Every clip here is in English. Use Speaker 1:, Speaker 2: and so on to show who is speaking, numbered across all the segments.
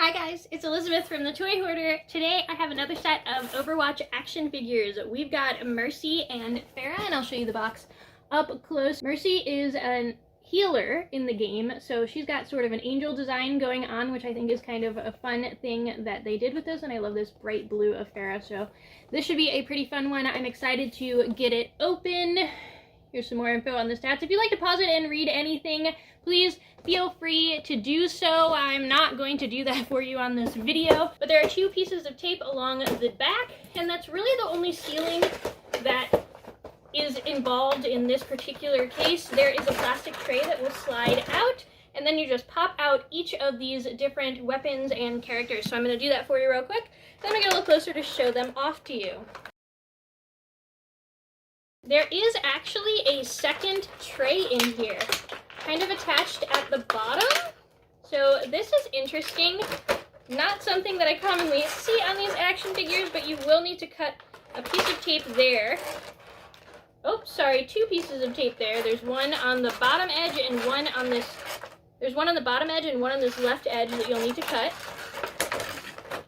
Speaker 1: Hi guys, it's Elizabeth from the Toy Hoarder. Today I have another set of Overwatch action figures. We've got Mercy and Farah, and I'll show you the box up close. Mercy is a healer in the game, so she's got sort of an angel design going on, which I think is kind of a fun thing that they did with this, and I love this bright blue of Farah, so this should be a pretty fun one. I'm excited to get it open. Here's some more info on the stats. If you'd like to pause it and read anything, please feel free to do so. I'm not going to do that for you on this video, but there are two pieces of tape along the back, and that's really the only sealing that is involved in this particular case. There is a plastic tray that will slide out, and then you just pop out each of these different weapons and characters. So I'm going to do that for you real quick. Then I'm going to get a little closer to show them off to you. There is actually a second tray in here, kind of attached at the bottom. So this is interesting. Not something that I commonly see on these action figures, but you will need to cut a piece of tape there. Oh, sorry, two pieces of tape there. There's one on the bottom edge and one on this. There's one on the bottom edge and one on this left edge that you'll need to cut.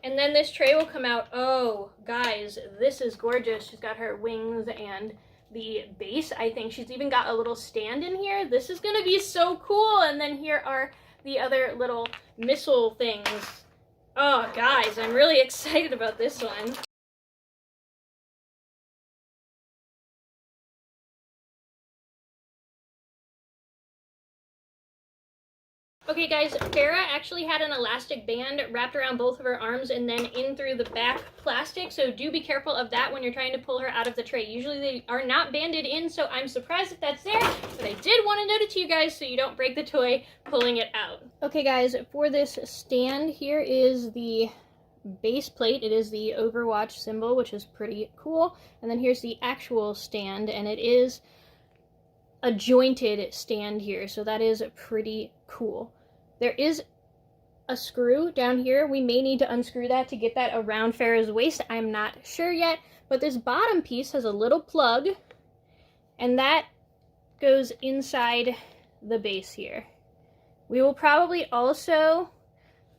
Speaker 1: And then this tray will come out. Oh, guys, this is gorgeous. She's got her wings and the base. I think she's even got a little stand in here. This is gonna be so cool. And then here are the other little missile things. Oh, guys, I'm really excited about this one. Okay guys, Farah actually had an elastic band wrapped around both of her arms and then in through the back plastic, so do be careful of that when you're trying to pull her out of the tray. Usually they are not banded in, so I'm surprised if that's there, but I did want to note it to you guys so you don't break the toy pulling it out. Okay guys, for this stand, here is the base plate. It is the Overwatch symbol, which is pretty cool, and then here's the actual stand, and it is a jointed stand here, so that is pretty cool. There is a screw down here. We may need to unscrew that to get that around Farah's waist. I'm not sure yet, but this bottom piece has a little plug, and that goes inside the base here. We will probably also,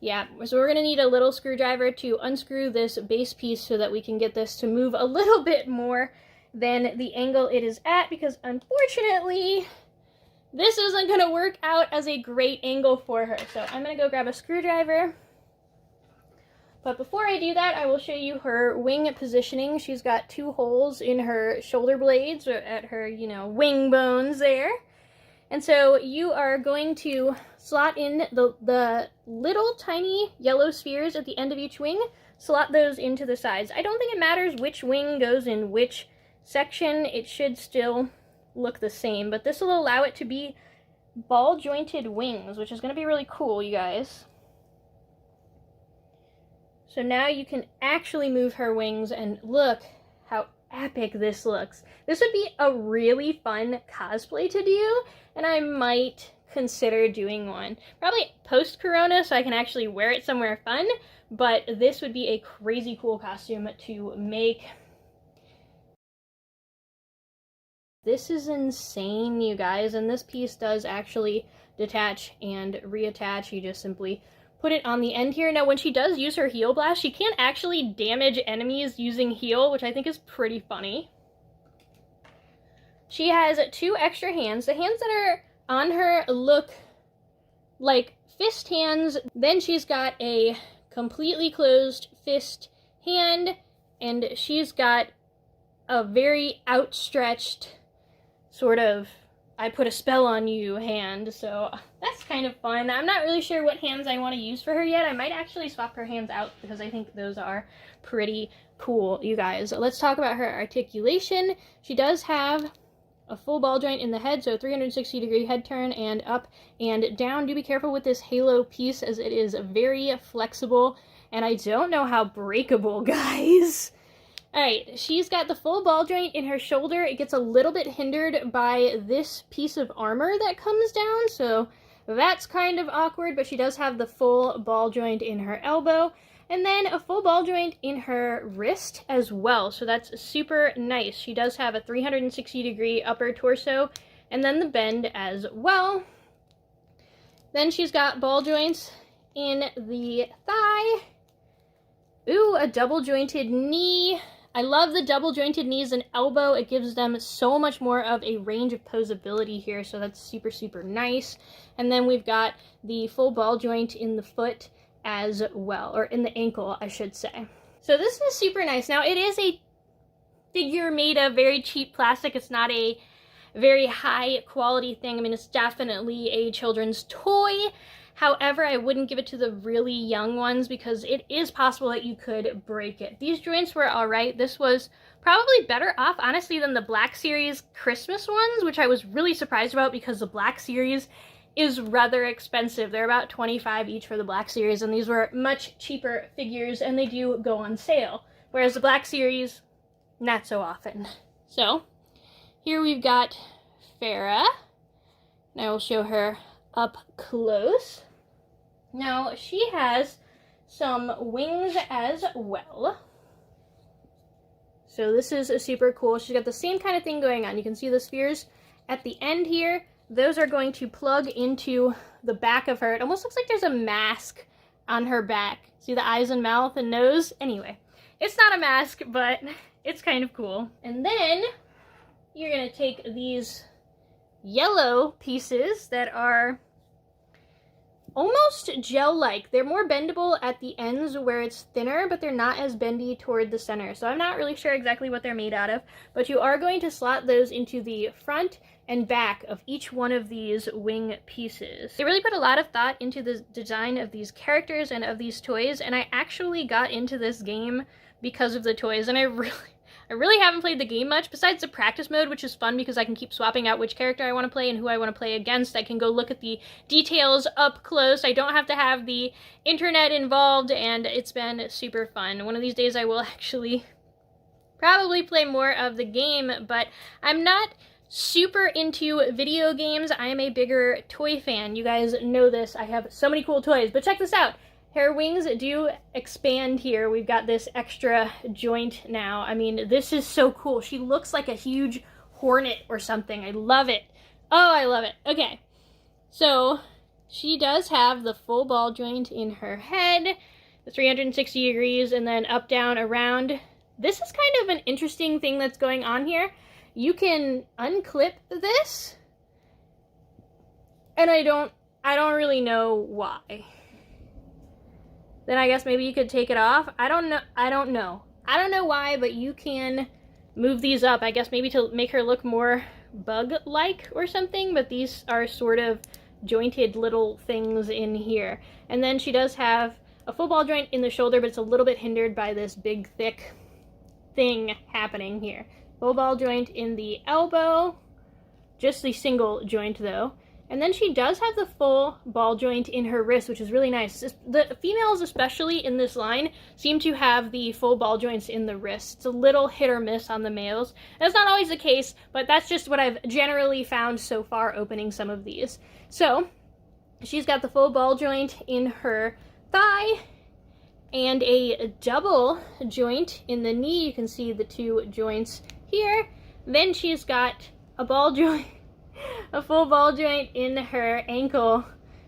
Speaker 1: so we're gonna need a little screwdriver to unscrew this base piece so that we can get this to move a little bit more than the angle it is at, because unfortunately, this isn't going to work out as a great angle for her. So I'm going to go grab a screwdriver. But before I do that, I will show you her wing positioning. She's got two holes in her shoulder blades, or at her, wing bones there. And so you are going to slot in the little tiny yellow spheres at the end of each wing, slot those into the sides. I don't think it matters which wing goes in which section. It should still look the same, but this will allow it to be ball jointed wings, which is going to be really cool, you guys. So now you can actually move her wings, and look how epic this looks. This would be a really fun cosplay to do, and I might consider doing one. Probably post-corona so I can actually wear it somewhere fun, but this would be a crazy cool costume to make. This is insane, you guys, and this piece does actually detach and reattach. You just simply put it on the end here. Now, when she does use her heal blast, she can't actually damage enemies using heal, which I think is pretty funny. She has two extra hands. The hands that are on her look like fist hands. Then she's got a completely closed fist hand, and she's got a very outstretched sort of I put a spell on you hand, so that's kind of fun. I'm not really sure what hands I want to use for her yet. I might actually swap her hands out because I think those are pretty cool, you guys. Let's talk about her articulation. She does have a full ball joint in the head, so 360-degree head turn and up and down. Do be careful with this halo piece as it is very flexible, and I don't know how breakable, guys. Alright, she's got the full ball joint in her shoulder. It gets a little bit hindered by this piece of armor that comes down, so that's kind of awkward, but she does have the full ball joint in her elbow, and then a full ball joint in her wrist as well, so that's super nice. She does have a 360-degree upper torso, and then the bend as well. Then she's got ball joints in the thigh. Ooh, a double jointed knee. I love the double jointed knees and elbow. It gives them so much more of a range of posability here, so that's super, super nice. And then we've got the full ball joint in the foot as well, or in the ankle, I should say. So this is super nice. Now, it is a figure made of very cheap plastic. It's not a very high quality thing. I mean, it's definitely a children's toy. However, I wouldn't give it to the really young ones because it is possible that you could break it. These joints were all right. This was probably better off, honestly, than the Black Series Christmas ones, which I was really surprised about because the Black Series is rather expensive. They're about $25 each for the Black Series, and these were much cheaper figures, and they do go on sale. Whereas the Black Series, not so often. So, here we've got Farah. And I will show her up close. Now, she has some wings as well. So this is super cool. She's got the same kind of thing going on. You can see the spheres at the end here. Those are going to plug into the back of her. It almost looks like there's a mask on her back. See the eyes and mouth and nose? Anyway, it's not a mask, but it's kind of cool. And then you're going to take these yellow pieces that are almost gel-like. They're more bendable at the ends where it's thinner, but they're not as bendy toward the center. So I'm not really sure exactly what they're made out of, but you are going to slot those into the front and back of each one of these wing pieces. They really put a lot of thought into the design of these characters and of these toys, and I actually got into this game because of the toys, and I really haven't played the game much, besides the practice mode, which is fun because I can keep swapping out which character I want to play and who I want to play against. I can go look at the details up close. I don't have to have the internet involved, and it's been super fun. One of these days I will actually probably play more of the game, but I'm not super into video games. I am a bigger toy fan. You guys know this. I have so many cool toys, but check this out. Her wings do expand here. We've got this extra joint now. I mean, this is so cool. She looks like a huge hornet or something. I love it. Oh, I love it. Okay, so she does have the full ball joint in her head, the 360 degrees, and then up, down, around. This is kind of an interesting thing that's going on here. You can unclip this, and I don't really know why. Then I guess maybe you could take it off. I don't know why, but you can move these up. I guess maybe to make her look more bug-like or something, but these are sort of jointed little things in here. And then she does have a full ball joint in the shoulder, but it's a little bit hindered by this big, thick thing happening here. Full ball joint in the elbow, just the single joint though. And then she does have the full ball joint in her wrist, which is really nice. The females, especially in this line, seem to have the full ball joints in the wrist. It's a little hit or miss on the males. That's not always the case, but that's just what I've generally found so far opening some of these. So, she's got the full ball joint in her thigh and a double joint in the knee. You can see the two joints here. Then she's got a ball joint, a full ball joint in her ankle,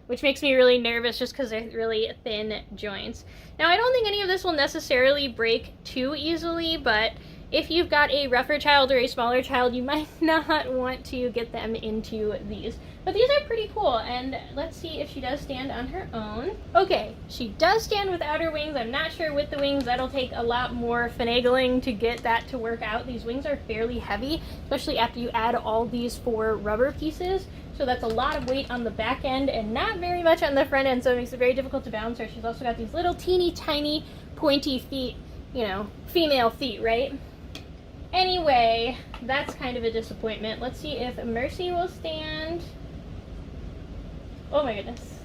Speaker 1: which makes me really nervous just because they're really thin joints. Now, I don't think any of this will necessarily break too easily, but if you've got a rougher child or a smaller child, you might not want to get them into these. But these are pretty cool, and let's see if she does stand on her own. Okay, she does stand without her wings. I'm not sure with the wings. That'll take a lot more finagling to get that to work out. These wings are fairly heavy, especially after you add all these 4 rubber pieces. So that's a lot of weight on the back end and not very much on the front end, so it makes it very difficult to balance her. She's also got these little teeny tiny pointy feet, you know, female feet, right? Anyway, that's kind of a disappointment. Let's see if Mercy will stand. Oh my goodness.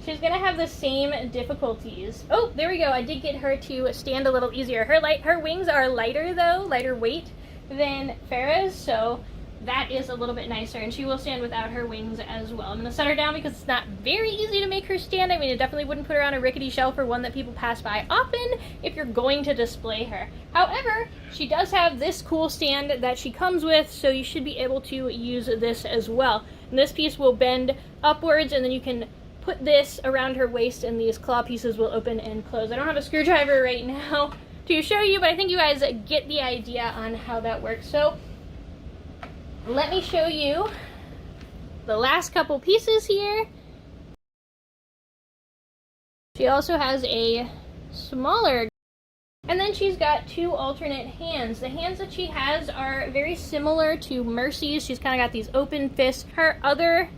Speaker 1: She's gonna have the same difficulties. Oh, there we go. I did get her to stand a little easier. Her wings are lighter though, lighter weight than Farah's, so that is a little bit nicer, and she will stand without her wings as well. I'm gonna set her down because it's not very easy to make her stand. I mean, it definitely wouldn't put her on a rickety shelf or one that people pass by often if you're going to display her. However, she does have this cool stand that she comes with, so you should be able to use this as well. And this piece will bend upwards, and then you can put this around her waist and these claw pieces will open and close. I don't have a screwdriver right now to show you, but I think you guys get the idea on how that works. So let me show you the last couple pieces here. She also has a smaller, and then she's got two alternate hands. The hands that she has are very similar to Mercy's. She's kind of got these open fists. Her other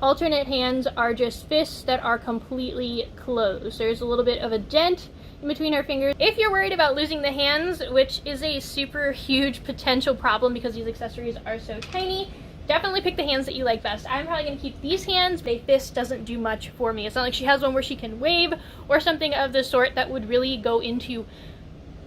Speaker 1: alternate hands are just fists that are completely closed. There's a little bit of a dent in between her fingers. If you're worried about losing the hands, which is a super huge potential problem because these accessories are so tiny, definitely pick the hands that you like best. I'm probably going to keep these hands. A fist doesn't do much for me. It's not like she has one where she can wave or something of the sort that would really go into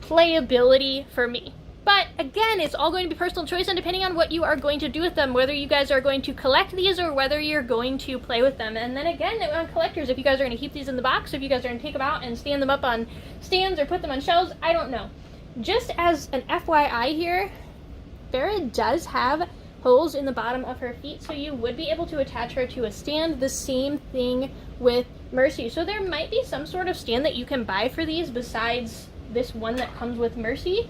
Speaker 1: playability for me. But again, it's all going to be personal choice and depending on what you are going to do with them, whether you guys are going to collect these or whether you're going to play with them. And then again, on collectors, if you guys are going to keep these in the box, if you guys are going to take them out and stand them up on stands or put them on shelves, I don't know. Just as an FYI here, Farah does have holes in the bottom of her feet, so you would be able to attach her to a stand. The same thing with Mercy. So there might be some sort of stand that you can buy for these besides this one that comes with Mercy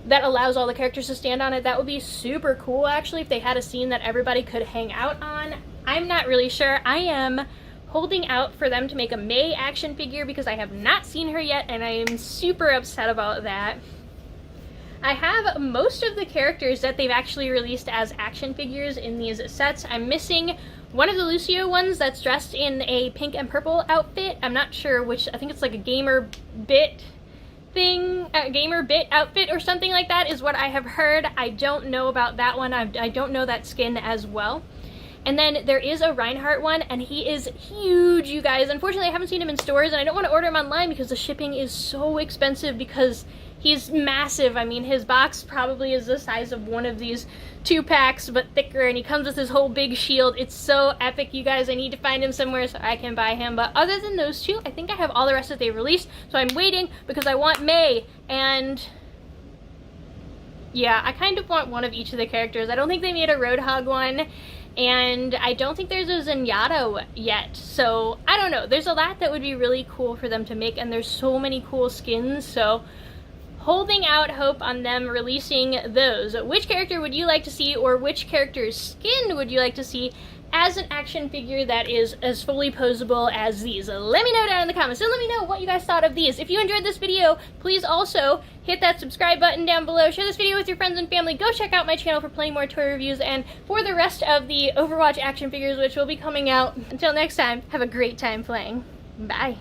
Speaker 1: that allows all the characters to stand on it. That would be super cool actually if they had a scene that everybody could hang out on. I'm not really sure. I am holding out for them to make a May action figure because I have not seen her yet and I am super upset about that. I have most of the characters that they've actually released as action figures in these sets. I'm missing one of the Lucio ones that's dressed in a pink and purple outfit. I'm not sure which, I think it's like a gamer bit thing, a gamer bit outfit or something like that is what I have heard. I don't know about that one. I don't know that skin as well. And then there is a Reinhardt one, and he is huge, you guys. Unfortunately, I haven't seen him in stores, and I don't want to order him online because the shipping is so expensive because he's massive. I mean, his box probably is the size of one of these 2-packs, but thicker, and he comes with his whole big shield. It's so epic, you guys. I need to find him somewhere so I can buy him. But other than those two, I think I have all the rest that they released, so I'm waiting because I want May, and yeah, I kind of want one of each of the characters. I don't think they made a Roadhog one, and I don't think there's a Zenyatta yet, so I don't know. There's a lot that would be really cool for them to make, and there's so many cool skins, so holding out hope on them releasing those. Which character would you like to see, or which character's skin would you like to see as an action figure that is as fully posable as these? Let me know down in the comments, and let me know what you guys thought of these. If you enjoyed this video, please also hit that subscribe button down below. Share this video with your friends and family. Go check out my channel for plenty more toy reviews and for the rest of the Overwatch action figures, which will be coming out. Until next time, have a great time playing. Bye.